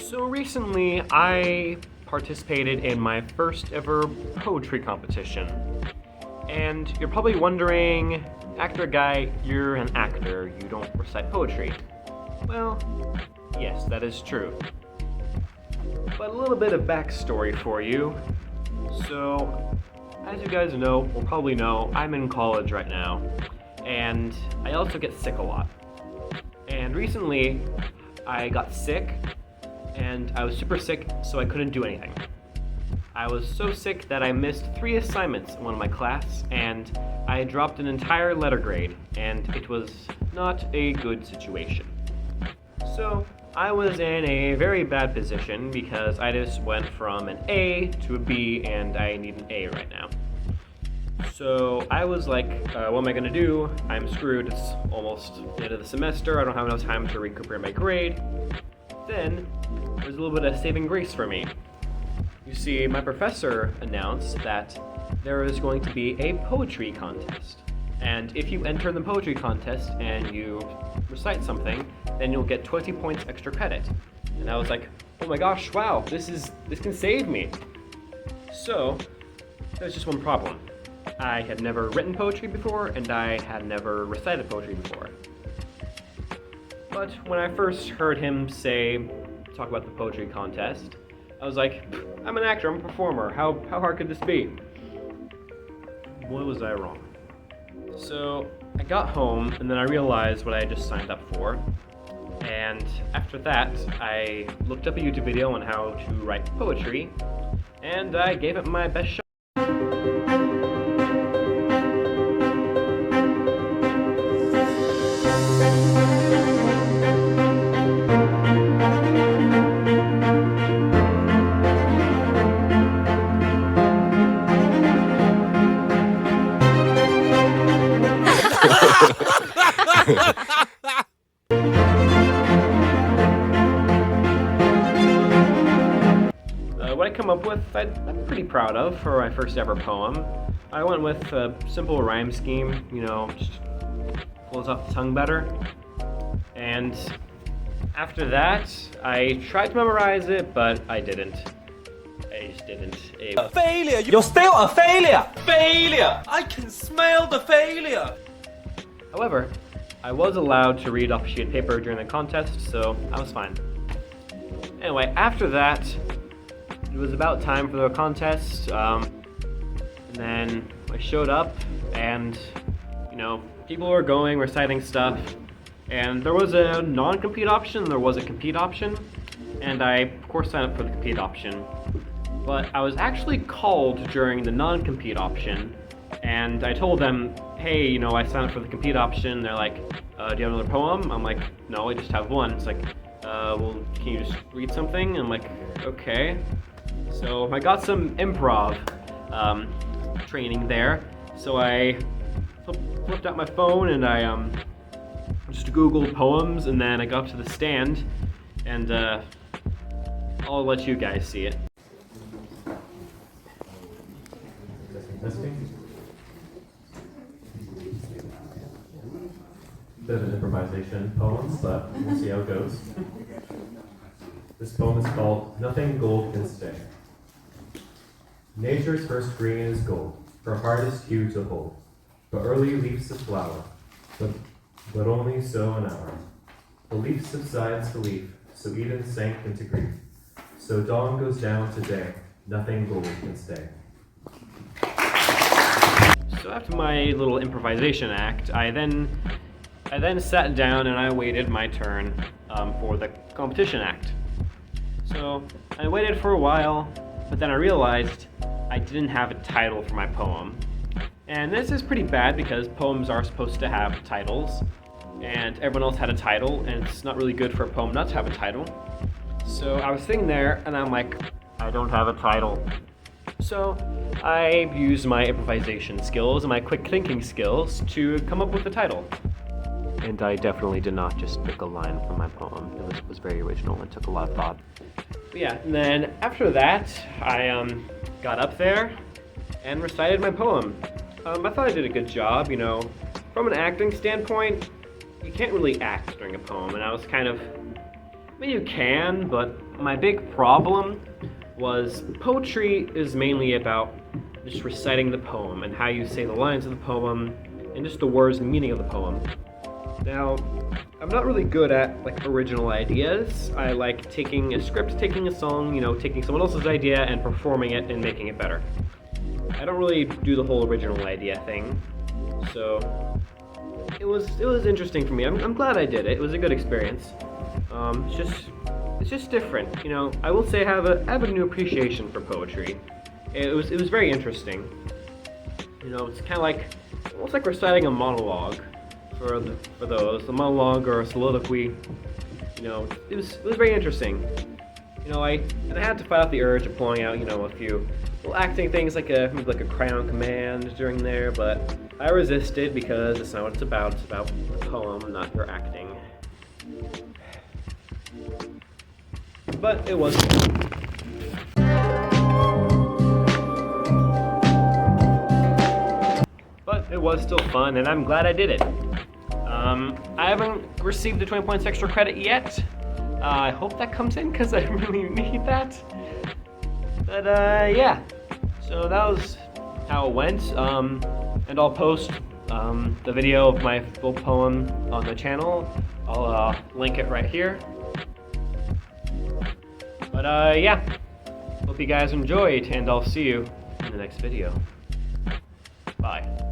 So recently, I participated in my first ever poetry competition. And you're probably wondering, actor guy, you're an actor, you don't recite poetry. Well, yes, that is true. But a little bit of backstory for you. So, as you guys know, or probably know, I'm in college right now. And I also get sick a lot. And recently, I got sick, and I was super sick, so I couldn't do anything. I was so sick that I missed 3 assignments in one of my class, and I dropped an entire letter grade, and it was not a good situation. So, I was in a very bad position because I just went from an A to a B, and I need an A right now. So I was like, what am I gonna do? I'm screwed, it's almost the end of the semester, I don't have enough time to recuperate my grade. Then, there's a little bit of saving grace for me. You see, my professor announced that there is going to be a poetry contest. And if you enter the poetry contest and you recite something, then you'll get 20 points extra credit. And I was like, oh my gosh, wow, this can save me. So, there's just one problem. I had never written poetry before, and I had never recited poetry before. But when I first heard him talk about the poetry contest, I was like, I'm an actor, I'm a performer, how hard could this be? Boy, was I wrong. So, I got home, and then I realized what I had just signed up for. And after that, I looked up a YouTube video on how to write poetry, and I gave it my best shot. What I come up with, I'm pretty proud of for my first ever poem. I went with a simple rhyme scheme, just flows off the tongue better. And after that, I tried to memorize it, but I didn't. I just didn't. A failure! You're still a failure! Failure! I can smell the failure! However, I was allowed to read off a sheet of paper during the contest, so I was fine. Anyway, after that, it was about time for the contest, and then I showed up, and, people were going, reciting stuff, and there was a non-compete option, there was a compete option, and I, of course, signed up for the compete option. But I was actually called during the non-compete option, and I told them, hey, I signed up for the compete option. They're like, do you have another poem? I'm like, no, I just have one. It's like, well, can you just read something? I'm like, okay. So I got some improv training there. So I flipped out my phone and I just Googled poems, and then I got up to the stand, and I'll let you guys see it. Bit of an improvisation poem, but we'll see how it goes. This poem is called Nothing Gold Can Stay. Nature's first green is gold, her hardest hue to hold. But early leaves of flower, but only so an hour. The leaf subsides to leaf, so Eden sank into grief. So dawn goes down to day, nothing gold can stay. So after my little improvisation act, I then sat down and I waited my turn for the competition act. So I waited for a while, but then I realized I didn't have a title for my poem. And this is pretty bad because poems are supposed to have titles, and everyone else had a title, and it's not really good for a poem not to have a title. So I was sitting there and I'm like, I don't have a title. So I used my improvisation skills and my quick thinking skills to come up with a title. And I definitely did not just pick a line from my poem. It was very original and took a lot of thought. But yeah, and then after that, I got up there and recited my poem. I thought I did a good job, From an acting standpoint, you can't really act during a poem, and I I mean, you can, but my big problem was poetry is mainly about just reciting the poem and how you say the lines of the poem and just the words and meaning of the poem. Now, I'm not really good at like original ideas. I like taking a script, taking a song, you know, taking someone else's idea and performing it and making it better. I don't really do the whole original idea thing, so it was interesting for me. I'm glad I did it. It was a good experience. It's just different, you know. I will say I have a new appreciation for poetry. It was very interesting. You know, it's kind of like almost like reciting a monologue for those, a monologue or a soliloquy. You know, it was very interesting. You know, I had to fight off the urge of pulling out, you know, a few little acting things like maybe like a cry on command during there, but I resisted because it's not what it's about. It's about the poem, not your acting. But it was. But it was still fun, and I'm glad I did it. I haven't received the 20 points extra credit yet. I hope that comes in because I really need that. But yeah, so that was how it went. And I'll post the video of my full poem on the channel. I'll link it right here. But yeah, hope you guys enjoyed, and I'll see you in the next video. Bye.